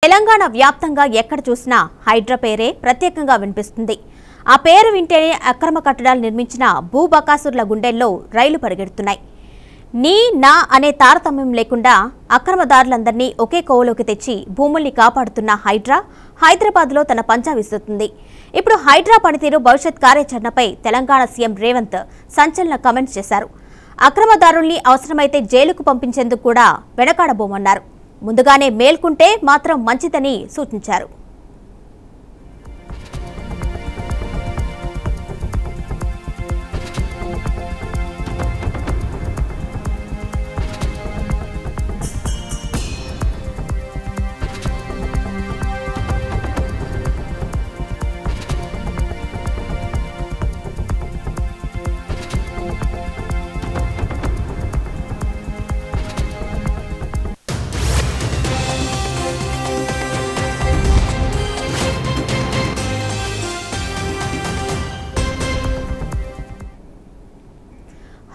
తెలంగాణ వ్యాప్తంగా ఎక్కడ చూసినా హైడ్రా పేరే ప్రత్యేకంగా వినిపిస్తుంది. ఆ పేరు వింటేనే అక్రమ కట్టడాలు నిర్మించిన భూబకాసురుల గుండెల్లో రైలు పరిగెడుతున్నాయి. నీ నా అనే తారతమ్యం లేకుండా అక్రమదారులందరినీ ఒకే కోవలోకి తెచ్చి భూముల్ని కాపాడుతున్న హైడ్రా హైదరాబాద్లో తన పంచా విసురుతుంది. ఇప్పుడు హైడ్రా పనితీరు భవిష్యత్ కార్యాచరణపై తెలంగాణ సీఎం రేవంత్ సంచలన కామెంట్స్ చేశారు. అక్రమదారుల్ని అవసరమైతే జైలుకు పంపించేందుకు కూడా వెనకాడబోమన్నారు. ముందుగానే మేల్కుంటే మాత్రం మంచిదని సూచించారు.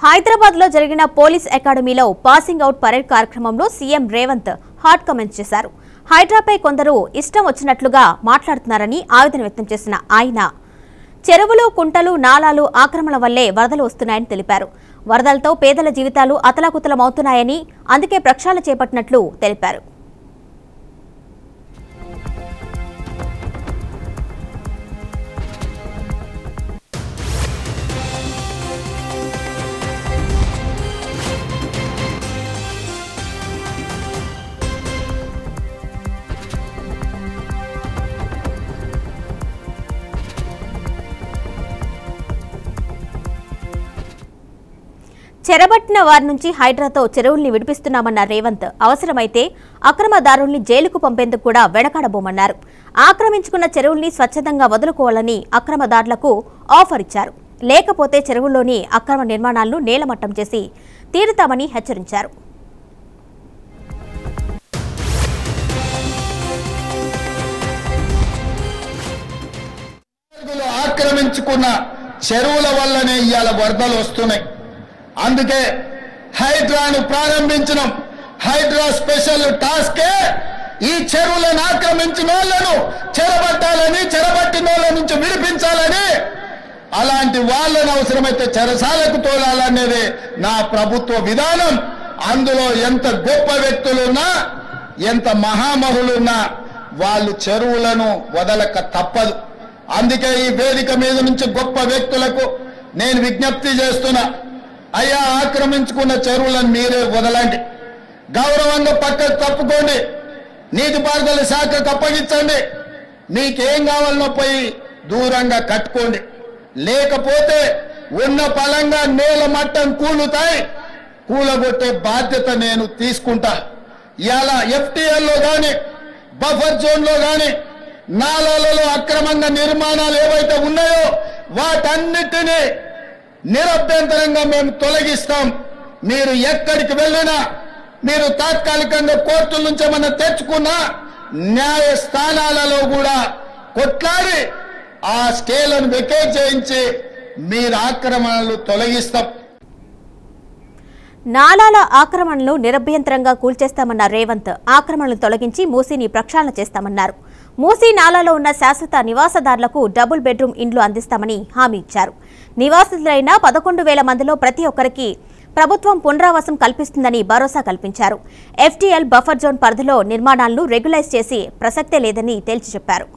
హైదరాబాద్ లో జరిగిన పోలీస్ అకాడమీలో పాసింగ్ అవుట్ పరేడ్ కార్యక్రమంలో సీఎం రేవంత్ హాట్ కామెంట్స్ చేశారు. హైడ్రాపై కొందరు ఇష్టం వచ్చినట్లుగా మాట్లాడుతున్నారని ఆవేదన వ్యక్తం చేసిన ఆయన చెరువులు, కుంటలు, నాలాలు ఆక్రమణ వల్లే వరదలు వస్తున్నాయని తెలిపారు. వరదలతో పేదల జీవితాలు అతలాకుతలమవుతున్నాయని అందుకే ప్రక్షాళన చేపట్టినట్లు తెలిపారు. చెరబట్టిన వారి నుంచి హైడ్రాతో చెరువుల్ని విడిపిస్తున్నామన్న రేవంత్ అవసరమైతే అక్రమదారుల్ని జైలుకు పంపేందుకు కూడా వెనకాడబోమన్నారు. ఆక్రమించుకున్న చెరువుల్ని స్వచ్ఛందంగా వదులుకోవాలని అక్రమదారులకు ఆఫర్ ఇచ్చారు. లేకపోతే చెరువుల్లోని అక్రమ నిర్మాణాలను నేలమట్టం చేసి తీరుతామని హెచ్చరించారు. ఆక్రమించుకున్న చెరువుల వల్లనే ఇవాళ వరదలు వస్తున్నాయి. అందుకే హైడ్రాను ప్రారంభించడం. హైడ్రా స్పెషల్ టాస్కే ఈ చెరువులను ఆక్రమించిన వాళ్ళను చెరబట్టాలని, చెరబట్టిన వాళ్ళ నుంచి విడిపించాలని, అలాంటి వాళ్ళను అవసరమైతే చెరసాలకు తోలాలనేది నా ప్రభుత్వ విధానం. అందులో ఎంత గొప్ప వ్యక్తులున్నా, ఎంత మహామహులున్నా వాళ్ళు చెరువులను వదలక తప్పదు. అందుకే ఈ వేదిక మీద నుంచి గొప్ప వ్యక్తులకు నేను విజ్ఞప్తి చేస్తున్నా, అయ్యా ఆక్రమించుకున్న చెరువులను మీరే వదలండి, గౌరవంగా పక్కకు తప్పుకోండి, నీటిపారుదల శాఖకు అప్పగించండి, మీకేం కావాలనో పోయి దూరంగా కట్టుకోండి. లేకపోతే ఉన్న పలంగా నేల మట్టం కూలుతాయి, కూలగొట్టే బాధ్యత నేను తీసుకుంటా. ఇలా ఎఫ్టీఎల్లో కానీ, బఫర్ జోన్లో కానీ, నాలాలలో అక్రమంగా నిర్మాణాలు ఏవైతే ఉన్నాయో వాటన్నిటినీ నిరభ్యంతరంగా మేము తొలగిస్తాం. మీరు ఎక్కడికి వెళ్ళినా, మీరు తాత్కాలికంగా కోర్టుల నుంచి ఏమన్నా తెచ్చుకున్నా న్యాయస్థానాలలో కూడా కొట్లాడి ఆ స్టేలను వెకేట్ చేయించి మీరు ఆక్రమణలు తొలగిస్తాం. నాలాల ఆక్రమణలు నిరభ్యంతరంగా కూల్చేస్తామన్న రేవంత్ ఆక్రమణలు తొలగించి మూసీని ప్రక్షాళన చేస్తామన్నారు. మూసీ నాలాలో ఉన్న శాశ్వత నివాసదారులకు డబుల్ బెడ్రూమ్ ఇండ్లు అందిస్తామని హామీ ఇచ్చారు. నివాసితులైన 11,000 మందిలో ప్రతి ఒక్కరికి ప్రభుత్వం పునరావాసం కల్పిస్తుందని భరోసా కల్పించారు. ఎఫ్టీఎల్ బఫర్ జోన్ పరిధిలో నిర్మాణాలను రెగ్యులైజ్ చేసి ప్రసక్తే లేదని తేల్చి చెప్పారు.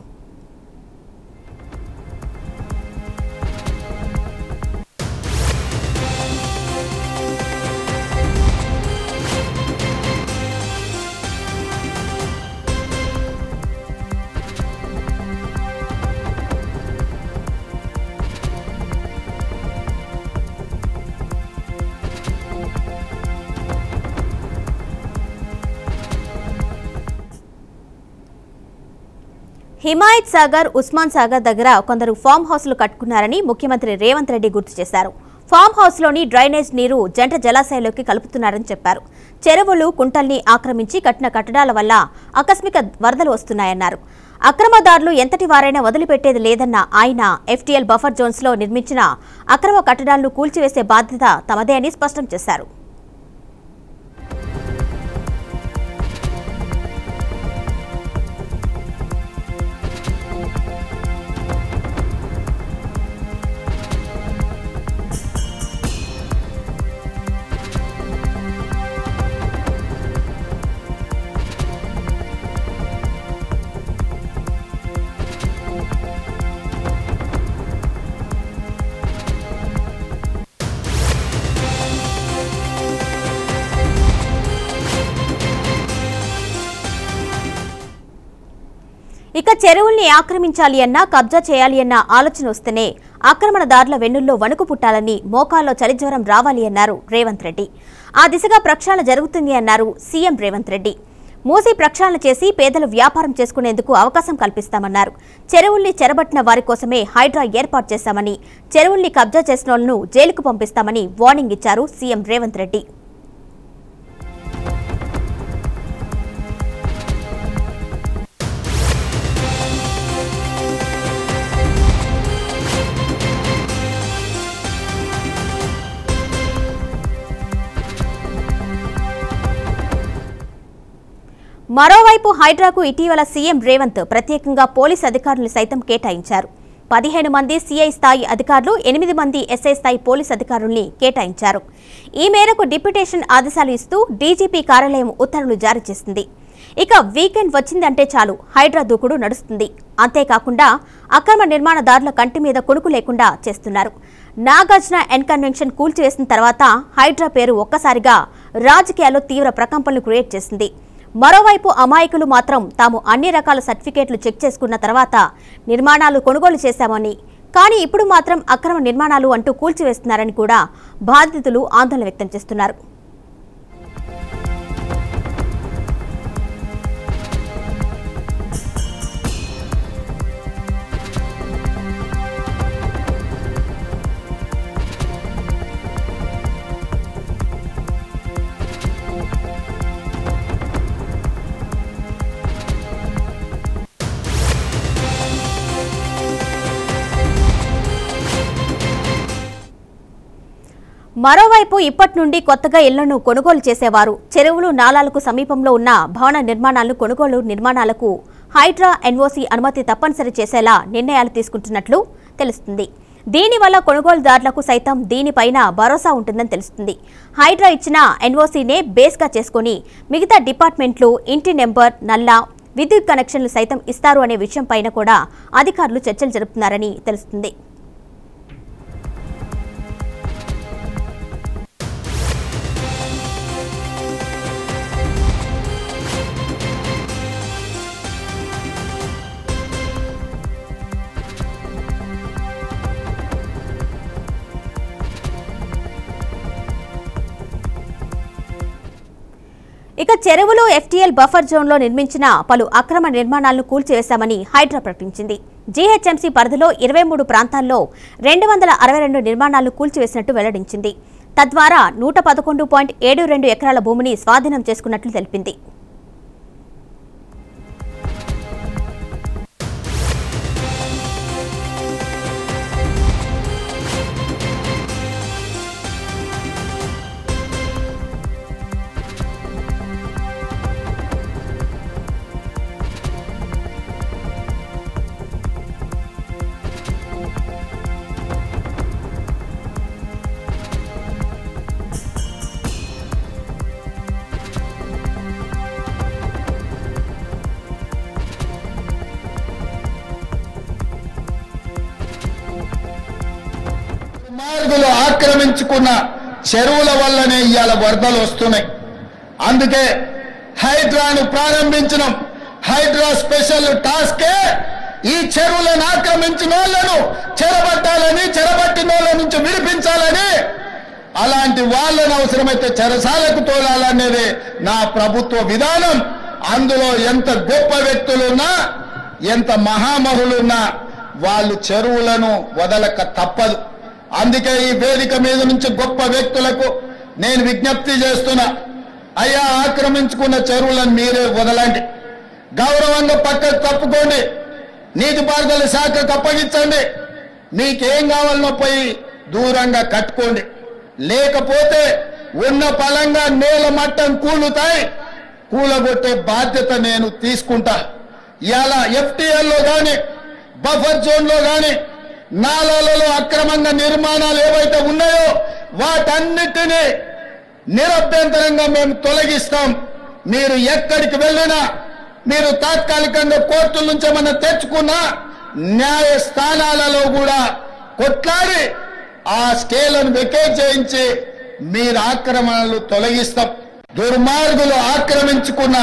హిమాయత్ సాగర్, ఉస్మాన్ సాగర్ దగ్గర కొందరు ఫామ్ హౌస్లు కట్టుకున్నారని ముఖ్యమంత్రి రేవంత్ రెడ్డి గుర్తు చేశారు. ఫామ్ హౌస్లోని డ్రైనేజ్ నీరు జంట జలాశయాల్లోకి కలుపుతున్నారని చెప్పారు. చెరువులు, కుంటల్ని ఆక్రమించి కట్టిన కట్టడాల వల్ల ఆకస్మిక వరదలు వస్తున్నాయన్నారు. అక్రమదారులు ఎంతటి వారైనా వదిలిపెట్టేది లేదన్న ఆయన ఎఫ్టీఎల్ బఫర్ జోన్స్లో నిర్మించిన అక్రమ కట్టడాలను కూల్చివేసే బాధ్యత తమదే అని స్పష్టం చేశారు. ఇక చెరువుల్ని ఆక్రమించాలి అన్నా కబ్జా చేయాలి అన్న ఆలోచన వస్తేనే ఆక్రమణదారుల వెన్నుల్లో వణుకు పుట్టాలని మోకాల్లో చలిజ్వరం రావాలి అన్నారు రేవంత్ రెడ్డి. ఆ దిశగా ప్రక్షాళన జరుగుతుంది అన్నారు సీఎం రేవంత్ రెడ్డి. మూసి ప్రక్షాళన చేసి పేదలు వ్యాపారం చేసుకునేందుకు అవకాశం కల్పిస్తామన్నారు. చెరువుల్ని చెరబట్టిన వారి కోసమే హైడ్రా ఏర్పాటు చేశామని, చెరువుల్ని కబ్జా చేసిన వాళ్లను జైలుకు పంపిస్తామని వార్నింగ్ ఇచ్చారు సీఎం రేవంత్ రెడ్డి. మరోవైపు హైడ్రాకు ఇటీవల సీఎం రేవంత్ ప్రత్యేకంగా పోలీస్ అధికారులు సైతం కేటాయించారు. 15 మంది సీఐ స్థాయి అధికారులు, 8 మంది ఎస్ఐ స్థాయి పోలీస్ అధికారుల్ని కేటాయించారు. ఈ మేరకు డిప్యూటేషన్ ఆదేశాలు ఇస్తూ డీజీపీ కార్యాలయం ఉత్తర్వులు జారీ చేసింది. ఇక వీకెండ్ వచ్చిందంటే చాలు హైడ్రా దూకుడు నడుస్తుంది. అంతేకాకుండా అక్రమ నిర్మాణదారుల కంటి మీద కొనుకు లేకుండా చేస్తున్నారు. నాగార్జున ఎన్ కన్వెన్షన్ కూల్చివేసిన తర్వాత హైడ్రా పేరు ఒక్కసారిగా రాజకీయాల్లో తీవ్ర ప్రకంపనలు క్రియేట్ చేసింది. మరోవైపు అమాయకులు మాత్రం తాము అన్ని రకాల సర్టిఫికేట్లు చెక్ చేసుకున్న తర్వాత నిర్మాణాలు కొనుగోలు చేశామని, కానీ ఇప్పుడు మాత్రం అక్రమ నిర్మాణాలు అంటూ కూల్చివేస్తున్నారని కూడా బాధితులు ఆందోళన వ్యక్తం చేస్తున్నారు. మరోవైపు ఇప్పటి నుండి కొత్తగా ఇళ్లను కొనుగోలు చేసేవారు చెరువులు, నాలాలకు సమీపంలో ఉన్న భవన నిర్మాణాలను కొనుగోలు నిర్మాణాలకు హైడ్రా ఎన్ఓసీ అనుమతి తప్పనిసరి చేసేలా నిర్ణయాలు తీసుకుంటున్నట్లు తెలుస్తుంది. దీనివల్ల కొనుగోలుదారులకు సైతం దీనిపైన భరోసా ఉంటుందని తెలుస్తుంది. హైడ్రా ఇచ్చిన ఎన్ఓసీనే బేస్గా చేసుకుని మిగతా డిపార్ట్మెంట్లు ఇంటి నెంబర్, నల్లా, విద్యుత్ కనెక్షన్లు సైతం ఇస్తారు అనే విషయంపైన కూడా అధికారులు చర్చలు జరుపుతున్నారని తెలుస్తుంది. ఇక చెరువులు, ఎఫ్టీఎల్ బఫర్ జోన్లో నిర్మించిన పలు అక్రమ నిర్మాణాలను కూల్చివేశామని హైడ్రా ప్రకటించింది. జీహెచ్ఎంసీ పరిధిలో 23 ప్రాంతాల్లో 262 నిర్మాణాలను కూల్చివేసినట్టు వెల్లడించింది. తద్వారా 111.72 ఎకరాల భూమిని స్వాధీనం చేసుకున్నట్లు తెలిపింది. మార్గులు ఆక్రమించుకున్న చెరువుల వల్లనే ఇవాళ వరదలు వస్తున్నాయి. అందుకే హైడ్రాను ప్రారంభించడం, హైడ్రా స్పెషల్ టాస్కే ఈ చెరువులను ఆక్రమించిన వాళ్ళను చెరబట్టాలని, చెరబట్టిన వాళ్ళ నుంచి విడిపించాలని, అలాంటి వాళ్ళను అవసరమైతే చెరసాలకు తోలాలనేది నా ప్రభుత్వ విధానం. అందులో ఎంత గొప్ప వ్యక్తులున్నా, ఎంత మహామహులున్నా వాళ్ళు చెరువులను వదలక తప్పదు. అందుకే ఈ వేదిక మీద నుంచి గొప్ప వ్యక్తులకు నేను విజ్ఞప్తి చేస్తున్నా, అయ్యా ఆక్రమించుకున్న చెరువులను మీరే వదలండి, గౌరవంగా పక్కకు తప్పుకోండి, నీటిపారుదల శాఖకు అప్పగించండి, మీకేం కావాలనో పోయి దూరంగా కట్టుకోండి. లేకపోతే ఉన్న పలంగా నేల మట్టం కూలుతాయి, కూలగొట్టే బాధ్యత నేను తీసుకుంటా. ఇలా ఎఫ్టీఎల్లో కానీ, బఫర్ జోన్లో కానీ, నాలాలలో అక్రమంగా నిర్మాణాలు ఏవైతే ఉన్నాయో వాటన్నిటినీ నిరభ్యంతరంగా మేము తొలగిస్తాం. మీరు ఎక్కడికి వెళ్ళినా, మీరు తాత్కాలికంగా కోర్టుల నుంచి ఏమన్నా తెచ్చుకున్నా న్యాయస్థానాలలో కూడా కొట్లాడి ఆ స్టేలను వెకేట్ చేయించి మీరు ఆక్రమణలు తొలగిస్తాం. దుర్మార్గులు ఆక్రమించుకున్న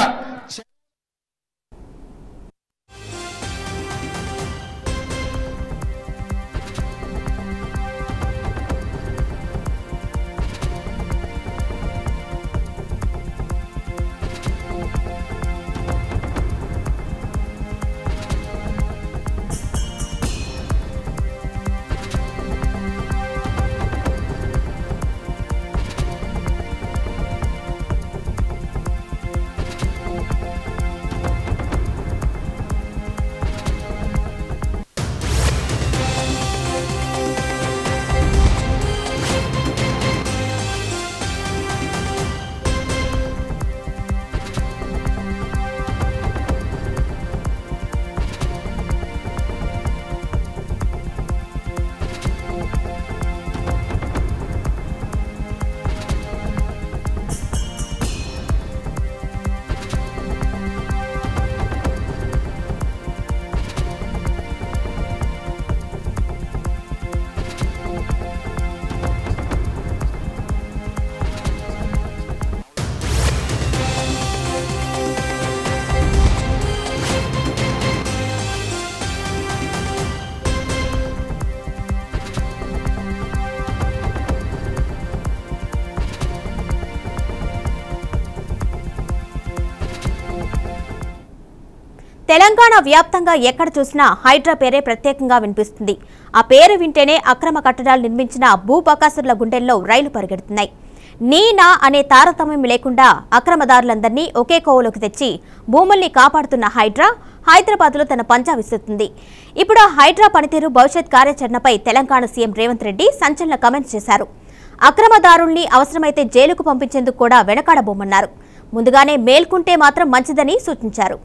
తెలంగాణ వ్యాప్తంగా ఎక్కడ చూసినా హైడ్రా పేరే ప్రత్యేకంగా వినిపిస్తుంది. ఆ పేరు వింటేనే అక్రమ కట్టడాలు నిర్మించిన భూబకాసురుల గుండెల్లో రైలు పరిగెడుతున్నాయి. నీ నా అనే తారతమ్యం లేకుండా అక్రమదారులందరినీ ఒకే కోవలోకి తెచ్చి భూముల్ని కాపాడుతున్న హైడ్రా హైదరాబాద్లో తన పంజా విసురుతుంది. ఇప్పుడు ఆ హైడ్రా పనితీరు భవిష్యత్ కార్యాచరణపై తెలంగాణ సీఎం రేవంత్ రెడ్డి సంచలన కామెంట్స్ చేశారు. అక్రమదారుల్ని అవసరమైతే జైలుకు పంపించేందుకు కూడా వెనకాడబోమన్నారు. ముందుగానే మేల్కుంటే మాత్రం మంచిదని సూచించారు.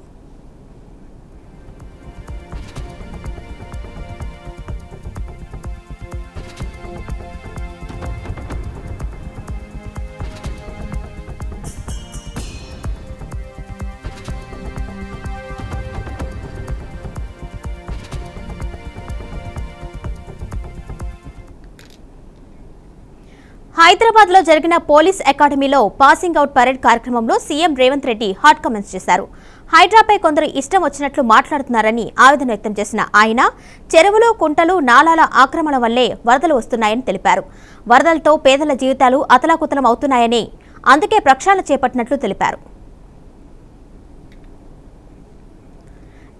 హైదరాబాద్ లో జరిగిన పోలీస్ అకాడమీలో పాసింగ్ అవుట్ పరేడ్ కార్యక్రమంలో CM Revanth Reddy hot comments చేశారు. హైడ్రాపై కొందరు ఇష్టం వచ్చినట్లు మాట్లాడుతున్నారని ఆవేదన వ్యక్తం చేసిన ఆయన చెరువులు, కుంటలు, నాలాల ఆక్రమణ వల్లే వరదలు వస్తున్నాయని తెలిపారు. వరదలతో పేదల జీవితాలు అతలాకుతలం అవుతున్నాయని, అందుకే ప్రక్షాళన చేపట్టినట్లు తెలిపారు.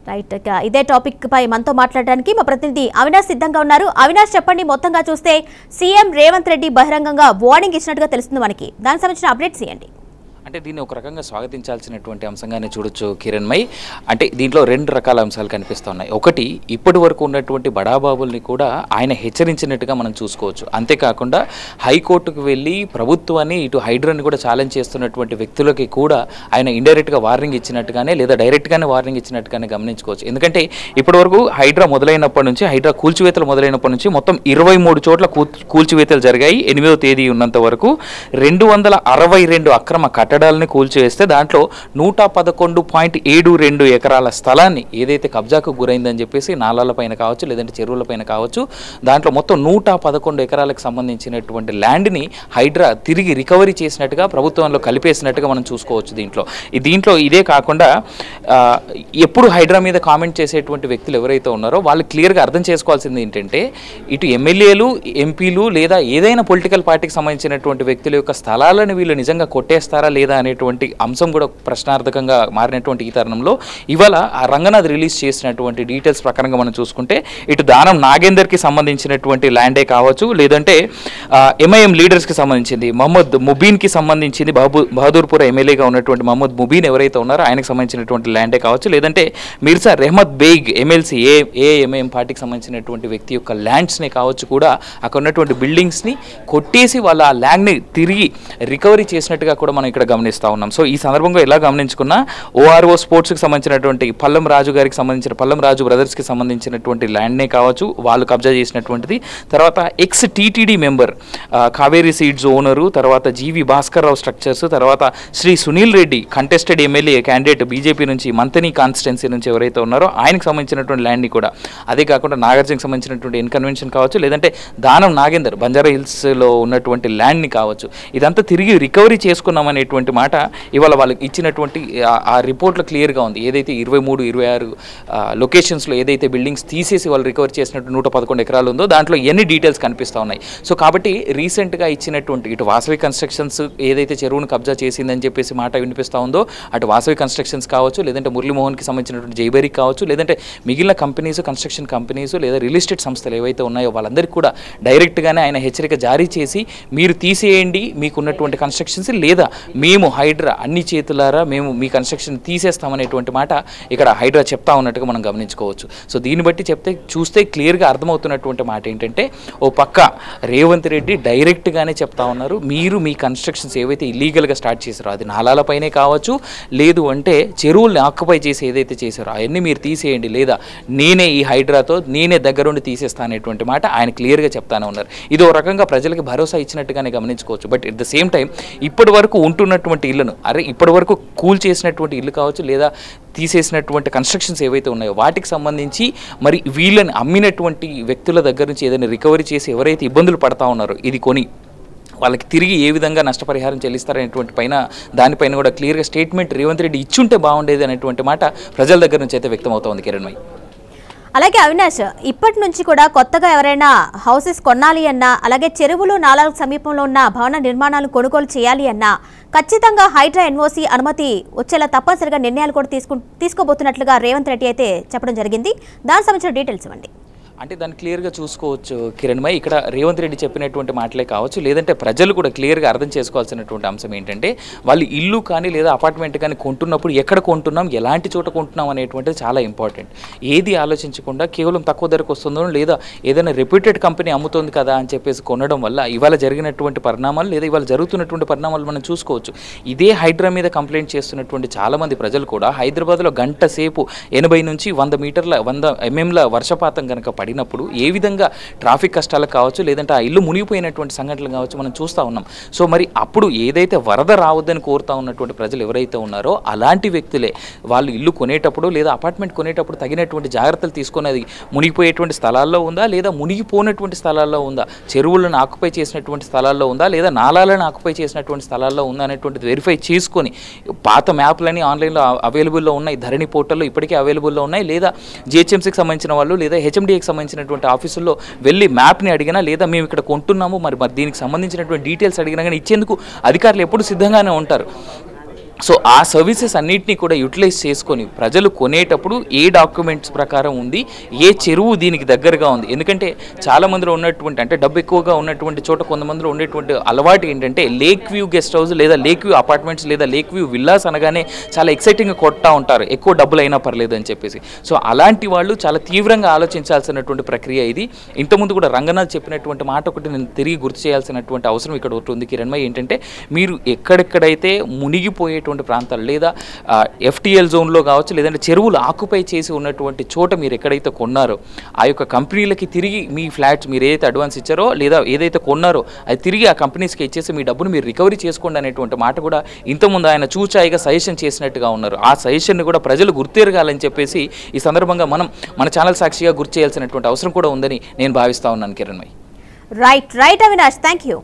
రైట్, ఇదే టాపిక్ పై మనతో మాట్లాడడానికి మా ప్రతినిధి అవినాష్ సిద్ధంగా ఉన్నారు. అవినాష్, చెప్పండి, మొత్తంగా చూస్తే సీఎం రేవంత్ రెడ్డి బహిరంగంగా వార్నింగ్ ఇచ్చినట్టుగా తెలుస్తుంది మనకి. దానికి సంబంధించిన అప్డేట్స్ ఇవ్వండి. అంటే దీన్ని ఒక రకంగా స్వాగతించాల్సినటువంటి అంశంగానే చూడొచ్చు కిరణ్మయ్. అంటే దీంట్లో రెండు రకాల అంశాలు కనిపిస్తున్నాయి. ఒకటి, ఇప్పటి వరకు ఉన్నటువంటి బడాబాబుల్ని కూడా ఆయన హెచ్చరించినట్టుగా మనం చూసుకోవచ్చు. అంతేకాకుండా హైకోర్టుకు వెళ్ళి ప్రభుత్వాన్ని, ఇటు హైడ్రాని కూడా ఛాలెంజ్ చేస్తున్నటువంటి వ్యక్తులకి కూడా ఆయన ఇండైరెక్ట్గా వార్నింగ్ ఇచ్చినట్టుగానే లేదా డైరెక్ట్గానే వార్నింగ్ ఇచ్చినట్టుగానే గమనించుకోవచ్చు. ఎందుకంటే ఇప్పటి వరకు హైడ్రా మొదలైనప్పటి నుంచి, హైడ్రా కూల్చివేతలు మొదలైనప్పటి నుంచి మొత్తం 23 చోట్ల కూల్చివేతలు జరిగాయి. 8వ తేదీ ఉన్నంత వరకు 262 అక్రమ కట్టడాలని కూల్చివేస్తే దాంట్లో 111.72 ఎకరాల స్థలాన్ని ఏదైతే కబ్జాకు గురైందని చెప్పేసి నాలాల పైన కావచ్చు, లేదంటే చెరువుల పైన కావచ్చు, దాంట్లో మొత్తం 111 ఎకరాలకు సంబంధించినటువంటి ల్యాండ్ని హైడ్రా తిరిగి రికవరీ చేసినట్టుగా ప్రభుత్వంలో కలిపేసినట్టుగా మనం చూసుకోవచ్చు. దీంట్లో ఇదే కాకుండా ఎప్పుడు హైడ్రా మీద కామెంట్ చేసేటువంటి వ్యక్తులు ఎవరైతే ఉన్నారో వాళ్ళు క్లియర్గా అర్థం చేసుకోవాల్సింది ఏంటంటే, ఇటు ఎమ్మెల్యేలు, ఎంపీలు లేదా ఏదైనా పొలిటికల్ పార్టీకి సంబంధించినటువంటి వ్యక్తుల యొక్క స్థలాలను వీళ్ళు నిజంగా కొట్టేస్తారా లేదా అనేటువంటి అంశం కూడా ప్రశ్నార్థకంగా మారినటువంటి ఈ తరుణంలో ఇవాళ ఆ రంగనాథ్ రిలీజ్ చేసినటువంటి డీటెయిల్స్ ప్రకారంగా మనం చూసుకుంటే, ఇటు దానం నాగేందర్కి సంబంధించినటువంటి ల్యాండే కావచ్చు, లేదంటే ఎంఐఎం లీడర్స్కి సంబంధించింది మహమ్మద్ ముబీన్కి సంబంధించింది, బహదూర్పుర ఎమ్మెల్యేగా ఉన్నటువంటి మహమ్మద్ ముబీన్ ఎవరైతే ఉన్నారో ఆయనకు సంబంధించినటువంటి ల్యాండే కావచ్చు, లేదంటే మిర్జా రెహమద్ బేగ్ ఎమ్మెల్సీ ఎంఐఎం పార్టీకి సంబంధించినటువంటి వ్యక్తి యొక్క ల్యాండ్స్ని కావచ్చు, కూడా అక్కడ ఉన్నటువంటి బిల్డింగ్స్ని కొట్టేసి వాళ్ళ ఆ ల్యాండ్ని తిరిగి రికవరీ చేసినట్టుగా కూడా మనం ఇక్కడ గమనిస్తూ ఉన్నాం. సో ఈ సందర్భంగా ఎలా గమనించుకున్నా ఓఆర్ఓ స్పోర్ట్స్కి సంబంధించినటువంటి పల్లం రాజు గారికి సంబంధించిన, పల్లం రాజు బ్రదర్స్కి సంబంధించినటువంటి ల్యాండ్నే కావచ్చు వాళ్ళు కబ్జా చేసినటువంటిది. తర్వాత ex TTD member Kaveri seeds owner, తర్వాత జీవి భాస్కర్ రావు స్ట్రక్చర్స్, తర్వాత Shri Sunil Reddy contested MLA candidate BJP నుంచి మంతని కాన్స్టిట్యున్సీ నుంచి ఎవరైతే ఉన్నారో ఆయనకు సంబంధించినటువంటి ల్యాండ్ని కూడా, అదే కాకుండా నాగార్జునకి సంబంధించినటువంటి ఇన్కన్వెన్షన్ కావచ్చు, లేదంటే దానం నాగేందర్ బంజారా హిల్స్లో ఉన్నటువంటి ల్యాండ్ని కావచ్చు, ఇదంతా తిరిగి రికవరీ చేసుకున్నామనేటువంటి మాట ఇవాళ వాళ్ళకి ఇచ్చినటువంటి ఆ రిపోర్ట్లో క్లియర్గా ఉంది. ఏదైతే 23, 26 లొకేషన్స్లో ఏదైతే బిల్డింగ్స్ తీసేసి వాళ్ళు రికవర్ చేసినట్టు 111 ఎకరాలు ఉందో దాంట్లో ఎన్ని డీటెయిల్స్ కనిపిస్తూ ఉన్నాయి. సో కాబట్టి రీసెంట్గా ఇచ్చినటువంటి ఇటు వాసవి కన్స్ట్రక్షన్స్ ఏదైతే చెరువును కబ్జా చేసిందని చెప్పేసి మాట వినిపిస్తూ ఉందో, అటు వాసవి కన్స్ట్రక్షన్స్ కావచ్చు, లేదంటే మురళీమోహన్కి సంబంధించినటువంటి జైబేరికి కావచ్చు, లేదంటే మిగిలిన కంపెనీస్, కన్స్ట్రక్షన్ కంపెనీస్ లేదా రియల్ ఎస్టేట్ సంస్థలు ఏవైతే ఉన్నాయో వాళ్ళందరికీ కూడా డైరెక్ట్గానే ఆయన హెచ్చరిక జారీ చేసి మీరు తీసేయండి మీకున్నటువంటి కన్స్ట్రక్షన్స్, లేదా మేము హైడ్రా అన్ని చేతులారా మేము మీ కన్స్ట్రక్షన్ తీసేస్తామనేటువంటి మాట ఇక్కడ హైడ్రా చెప్తా ఉన్నట్టుగా మనం గమనించుకోవచ్చు. సో దీన్ని బట్టి చూస్తే క్లియర్గా అర్థమవుతున్నటువంటి మాట ఏంటంటే, ఓ పక్క రేవంత్ రెడ్డి డైరెక్ట్గానే చెప్తా ఉన్నారు, మీరు మీ కన్స్ట్రక్షన్స్ ఏవైతే ఇల్లీగల్గా స్టార్ట్ చేశారో అది నాలాలపైనే కావచ్చు, లేదు అంటే చెరువుల్ని ఆక్యుపై చేసి ఏదైతే చేశారో అవన్నీ మీరు తీసేయండి, లేదా నేనే ఈ హైడ్రాతో నేనే దగ్గరుండి తీసేస్తా అనేటువంటి మాట ఆయన క్లియర్గా చెప్తానే ఉన్నారు. ఇది ఒక రకంగా ప్రజలకి భరోసా ఇచ్చినట్టుగానే గమనించుకోవచ్చు. But at the same time ఇప్పటి వరకు ఉంటున్నటువంటి ఇళ్లను, ఇప్పటి వరకు కూల్ చేసినటువంటి ఇల్లు కావచ్చు, లేదా తీసేసినటువంటి కన్స్ట్రక్షన్స్ ఏవైతే ఉన్నాయో వాటికి సంబంధించి మరి వీళ్ళని అమ్మినటువంటి వ్యక్తుల దగ్గర నుంచి ఏదైనా రికవరీ చేసి ఎవరైతే ఇబ్బందులు పడతా ఉన్నారో ఇది కొని వాళ్ళకి తిరిగి ఏ విధంగా నష్టపరిహారం చెల్లిస్తారనేటువంటి దానిపైన కూడా క్లియర్గా స్టేట్మెంట్ రేవంత్ రెడ్డి ఇచ్చుంటే బాగుండేది అనేటువంటి మాట ప్రజల దగ్గర నుంచి అయితే వ్యక్తం అవుతోంది కిరణ్మయ్. అలాగే అవినాష్, ఇప్పటి నుంచి కూడా కొత్తగా ఎవరైనా హౌసెస్ కొనాలి అన్నా, అలాగే చెరువులు నాలాలకు సమీపంలో ఉన్న భవన నిర్మాణాలు కొనుగోలు చేయాలి అన్నా ఖచ్చితంగా హైడ్రా ఎన్ఓసి అనుమతి వచ్చేలా తప్పనిసరిగా నిర్ణయాలు కూడా తీసుకోబోతున్నట్లుగా రేవంత్ రెడ్డి అయితే చెప్పడం జరిగింది. దానికి సంబంధించిన డీటెయిల్స్ ఇవ్వండి. అంటే దాన్ని క్లియర్గా చూసుకోవచ్చు కిరణ్మయ్. ఇక్కడ రేవంత్ రెడ్డి చెప్పినటువంటి మాటలే కావచ్చు, లేదంటే ప్రజలు కూడా క్లియర్గా అర్థం చేసుకోవాల్సినటువంటి అంశం ఏంటంటే, వాళ్ళు ఇల్లు కానీ లేదా అపార్ట్మెంట్ కానీ కొంటున్నప్పుడు ఎక్కడ కొంటున్నాం, ఎలాంటి చోట కొంటున్నాం అనేటువంటిది చాలా ఇంపార్టెంట్. ఏది ఆలోచించకుండా కేవలం తక్కువ ధరకు వస్తుందో లేదా ఏదైనా రెప్యూటెడ్ కంపెనీ అమ్ముతుంది కదా అని చెప్పేసి కొనడం వల్ల ఇవాళ జరిగినటువంటి పరిణామాలు లేదా ఇవాళ జరుగుతున్నటువంటి పరిణామాలు మనం చూసుకోవచ్చు. ఇదే హైడ్రా మీద కంప్లైంట్ చేస్తున్నటువంటి చాలామంది ప్రజలు కూడా హైదరాబాద్లో గంట సేపు 80 నుంచి 100 మీటర్ల 100 mm వర్షపాతం కనుక పడినప్పుడు ఏ విధంగా ట్రాఫిక్ కష్టాలకు కావచ్చు, లేదంటే ఆ ఇల్లు మునిగిపోయినటువంటి సంఘటనలు కావచ్చు మనం చూస్తూ ఉన్నాం. సో మరి అప్పుడు ఏదైతే వరద రావద్దని కోరుతా ఉన్నటువంటి ప్రజలు ఎవరైతే ఉన్నారో అలాంటి వ్యక్తులే వాళ్ళు ఇల్లు కొనేటప్పుడు లేదా అపార్ట్మెంట్ కొనేటప్పుడు తగినటువంటి జాగ్రత్తలు తీసుకునేది మునిగిపోయేటువంటి స్థలాల్లో ఉందా లేదా మునిగిపోయినటువంటి స్థలాల్లో ఉందా, చెరువులను ఆక్యుపై చేసినటువంటి స్థలాల్లో ఉందా లేదా నాలాలను ఆక్యుపై చేసినటువంటి స్థలాల్లో ఉందా అనేటువంటిది వెరిఫై చేసుకొని, పాత మ్యాప్లని ఆన్లైన్లో అవైలబుల్లో ఉన్నాయి, ధరణి పోర్టల్లో ఇప్పటికే అవైలబుల్లో ఉన్నాయి, లేదా జిహెచ్ఎంసీకి సంబంధించిన వాళ్ళు లేదా హెచ్ఎండిఏకి సంబంధించినటువంటి ఆఫీసుల్లో వెళ్ళి మ్యాప్ని అడిగినా లేదా మేము ఇక్కడ కొంటున్నాము మరి దీనికి సంబంధించినటువంటి డీటెయిల్స్ అడిగినా కానీ ఇచ్చేందుకు అధికారులు ఎప్పుడు సిద్ధంగానే ఉంటారు. సో ఆ సర్వీసెస్ అన్నింటినీ కూడా యూటిలైజ్ చేసుకొని ప్రజలు కొనేటప్పుడు ఏ డాక్యుమెంట్స్ ప్రకారం ఉంది, ఏ చెరువు దీనికి దగ్గరగా ఉంది. ఎందుకంటే చాలామందిలో ఉన్నటువంటి అంటే డబ్బు ఎక్కువగా ఉన్నటువంటి చోట కొంతమందిలో ఉండేటువంటి అలవాటు ఏంటంటే లేక్ వ్యూ గెస్ట్ హౌస్ లేదా లేక్ వ్యూ అపార్ట్మెంట్స్ లేదా లేక్ వ్యూ విల్లాస్ అనగానే చాలా ఎక్సైటింగ్గా కొట్టా ఉంటారు, ఎక్కువ డబ్బులు అయినా పర్లేదు అని చెప్పేసి. సో అలాంటి వాళ్ళు చాలా తీవ్రంగా ఆలోచించాల్సినటువంటి ప్రక్రియ ఇది. ఇంతకుముందు కూడా రంగనాథ్ చెప్పినటువంటి మాట ఒకటి నేను తిరిగి గుర్తు చేయాల్సినటువంటి అవసరం ఇక్కడ ఒకటి ఉంది కిరణ్మయ్య. ఏంటంటే మీరు ఎక్కడెక్కడైతే మునిగిపోయే ప్రాంతాలు లేదా ఎఫ్టీఎల్ జోన్లో కావచ్చు లేదంటే చెరువులు ఆక్యుపై చేసి ఉన్నటువంటి చోట మీరు ఎక్కడైతే కొన్నారో ఆ యొక్క కంపెనీలకి తిరిగి మీ ఫ్లాట్స్ మీరు ఏదైతే అడ్వాన్స్ ఇచ్చారో లేదా ఏదైతే కొన్నారో అది తిరిగి ఆ కంపెనీస్కి ఇచ్చేసి మీ డబ్బును మీరు రికవరీ చేసుకోండి అనేటువంటి మాట కూడా ఇంతకుముందు ఆయన చూచాయిగా సజెషన్ చేసినట్టుగా ఉన్నారు. ఆ సజెషన్ని కూడా ప్రజలు గుర్తెరగాలని చెప్పేసి ఈ సందర్భంగా మన ఛానల్ సాక్షిగా గుర్తు చేయాల్సినటువంటి అవసరం కూడా ఉందని నేను భావిస్తా ఉన్నాను Kiranmayi. Right Avinash, thank you.